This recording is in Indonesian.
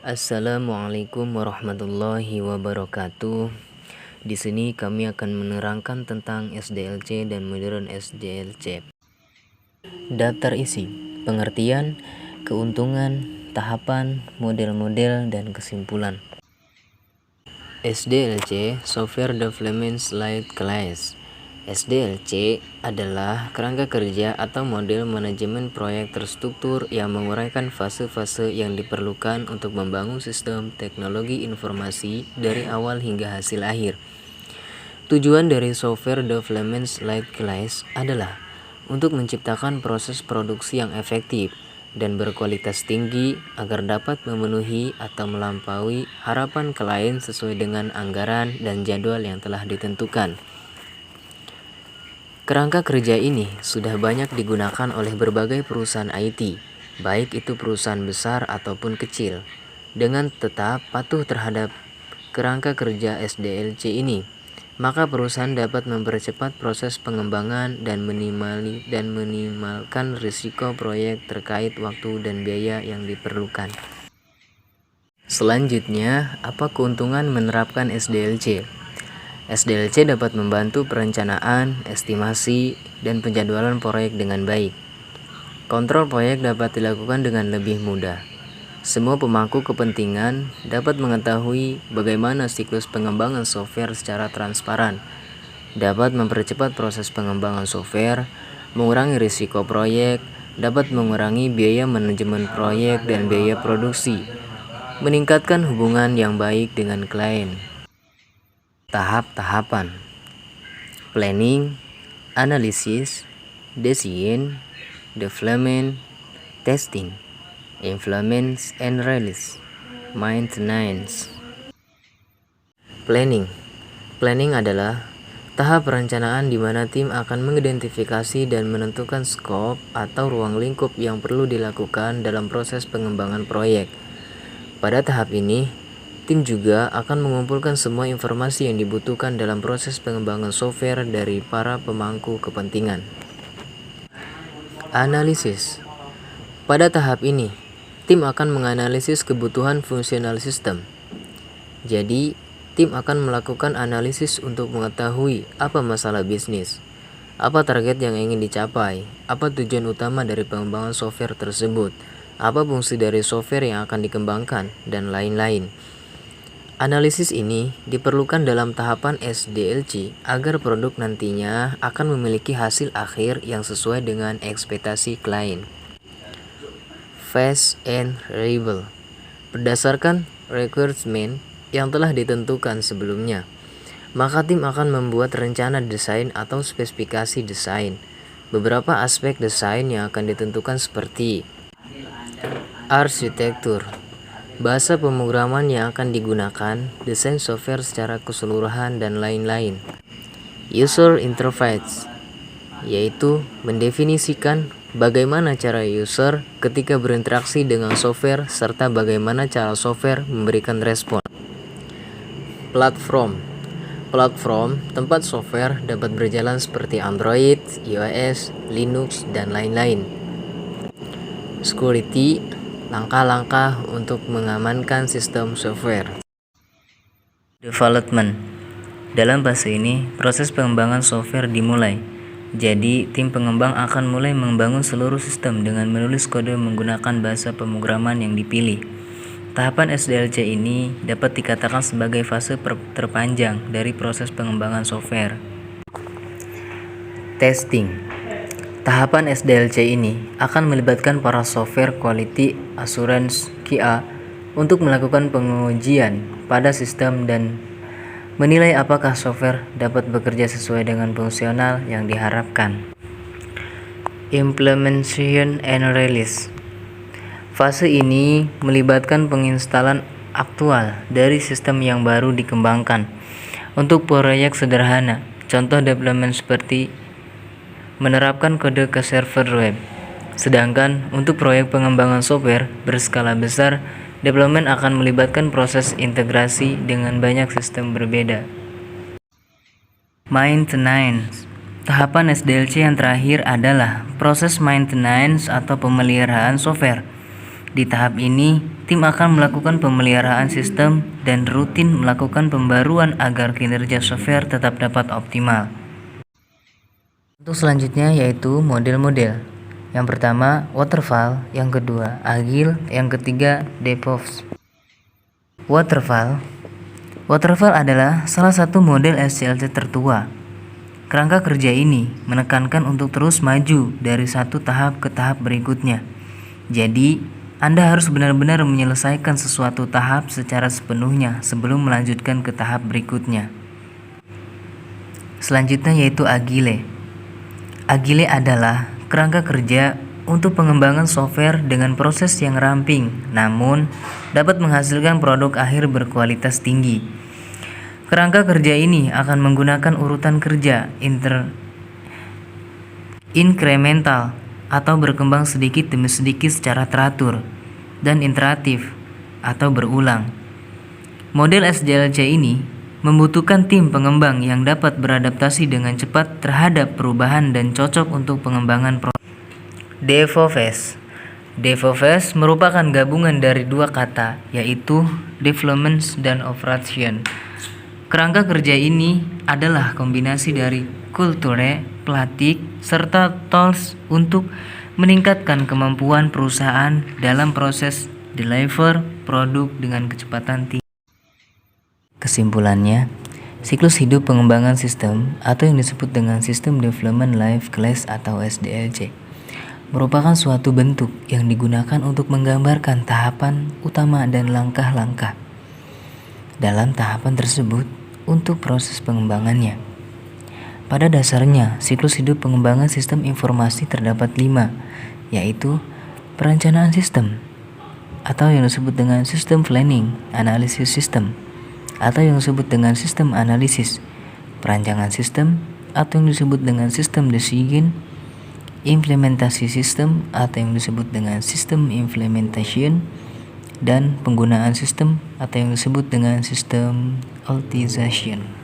Assalamualaikum warahmatullahi wabarakatuh. Di sini kami akan menerangkan tentang SDLC dan modern SDLC. Daftar isi, pengertian, keuntungan, tahapan, model-model, dan kesimpulan. SDLC Software Development Life Class. SDLC adalah kerangka kerja atau model manajemen proyek terstruktur yang menguraikan fase-fase yang diperlukan untuk membangun sistem teknologi informasi dari awal hingga hasil akhir. Tujuan dari Software Development Life Class adalah untuk menciptakan proses produksi yang efektif dan berkualitas tinggi agar dapat memenuhi atau melampaui harapan klien sesuai dengan anggaran dan jadwal yang telah ditentukan. Kerangka kerja ini sudah banyak digunakan oleh berbagai perusahaan IT, baik itu perusahaan besar ataupun kecil. Dengan tetap patuh terhadap kerangka kerja SDLC ini, maka perusahaan dapat mempercepat proses pengembangan dan minimalkan risiko proyek terkait waktu dan biaya yang diperlukan. Selanjutnya, apa keuntungan menerapkan SDLC? SDLC dapat membantu perencanaan, estimasi, dan penjadwalan proyek dengan baik. Kontrol proyek dapat dilakukan dengan lebih mudah. Semua pemangku kepentingan dapat mengetahui bagaimana siklus pengembangan software secara transparan, dapat mempercepat proses pengembangan software, mengurangi risiko proyek, dapat mengurangi biaya manajemen proyek dan biaya produksi, meningkatkan hubungan yang baik dengan klien. Tahap-tahapan: planning, analisis, design, development, testing, implement and release, maintenance. Planning adalah tahap perencanaan di mana tim akan mengidentifikasi dan menentukan skop atau ruang lingkup yang perlu dilakukan dalam proses pengembangan proyek. Pada tahap ini, tim juga akan mengumpulkan semua informasi yang dibutuhkan dalam proses pengembangan software dari para pemangku kepentingan. Analisis. Pada tahap ini, tim akan menganalisis kebutuhan fungsional sistem. Jadi, tim akan melakukan analisis untuk mengetahui apa masalah bisnis, apa target yang ingin dicapai, apa tujuan utama dari pengembangan software tersebut, apa fungsi dari software yang akan dikembangkan, dan lain-lain. Analisis ini diperlukan dalam tahapan SDLC agar produk nantinya akan memiliki hasil akhir yang sesuai dengan ekspektasi klien. Phase and Review. Berdasarkan requirement yang telah ditentukan sebelumnya, maka tim akan membuat rencana desain atau spesifikasi desain. Beberapa aspek desain yang akan ditentukan seperti arsitektur, bahasa pemrograman yang akan digunakan, desain software secara keseluruhan, dan lain-lain. User interface, yaitu mendefinisikan bagaimana cara user ketika berinteraksi dengan software serta bagaimana cara software memberikan respon. Platform tempat software dapat berjalan seperti Android, iOS, Linux, dan lain-lain. Security, langkah-langkah untuk mengamankan sistem software. Development. Dalam fase ini, proses pengembangan software dimulai. Jadi, tim pengembang akan mulai membangun seluruh sistem dengan menulis kode menggunakan bahasa pemrograman yang dipilih. Tahapan SDLC ini dapat dikatakan sebagai fase terpanjang dari proses pengembangan software. Testing. Tahapan SDLC ini akan melibatkan para software quality assurance QA untuk melakukan pengujian pada sistem dan menilai apakah software dapat bekerja sesuai dengan fungsional yang diharapkan. Implementation and Release. Fase ini melibatkan penginstalan aktual dari sistem yang baru dikembangkan. Untuk proyek sederhana, contoh development seperti menerapkan kode ke server web. Sedangkan untuk proyek pengembangan software berskala besar, development akan melibatkan proses integrasi dengan banyak sistem berbeda. Maintenance. Tahapan SDLC yang terakhir adalah proses maintenance atau pemeliharaan software. Di tahap ini, tim akan melakukan pemeliharaan sistem dan rutin melakukan pembaruan agar kinerja software tetap dapat optimal. Untuk selanjutnya yaitu model-model. Yang pertama, waterfall, yang kedua, agile, yang ketiga, DevOps. Waterfall adalah salah satu model SDLC tertua. Kerangka kerja ini menekankan untuk terus maju dari satu tahap ke tahap berikutnya. Jadi, Anda harus benar-benar menyelesaikan sesuatu tahap secara sepenuhnya sebelum melanjutkan ke tahap berikutnya. Selanjutnya yaitu Agile. Agile adalah kerangka kerja untuk pengembangan software dengan proses yang ramping, namun dapat menghasilkan produk akhir berkualitas tinggi. Kerangka kerja ini akan menggunakan urutan kerja inkremental atau berkembang sedikit demi sedikit secara teratur, dan iteratif atau berulang. Model SDLC ini membutuhkan tim pengembang yang dapat beradaptasi dengan cepat terhadap perubahan dan cocok untuk pengembangan produk. DevOps merupakan gabungan dari dua kata, yaitu development dan operation. Kerangka kerja ini adalah kombinasi dari kulture, pelatih, serta tools untuk meningkatkan kemampuan perusahaan dalam proses deliver produk dengan kecepatan tinggi. Kesimpulannya, siklus hidup pengembangan sistem atau yang disebut dengan System Development Life Cycle atau SDLC merupakan suatu bentuk yang digunakan untuk menggambarkan tahapan utama dan langkah-langkah dalam tahapan tersebut untuk proses pengembangannya. Pada dasarnya, siklus hidup pengembangan sistem informasi terdapat 5, yaitu perencanaan sistem, atau yang disebut dengan sistem planning, analisis sistem, atau yang disebut dengan sistem analisis, perancangan sistem, atau yang disebut dengan sistem design, implementasi sistem, atau yang disebut dengan sistem implementation, dan penggunaan sistem, atau yang disebut dengan sistem optimization.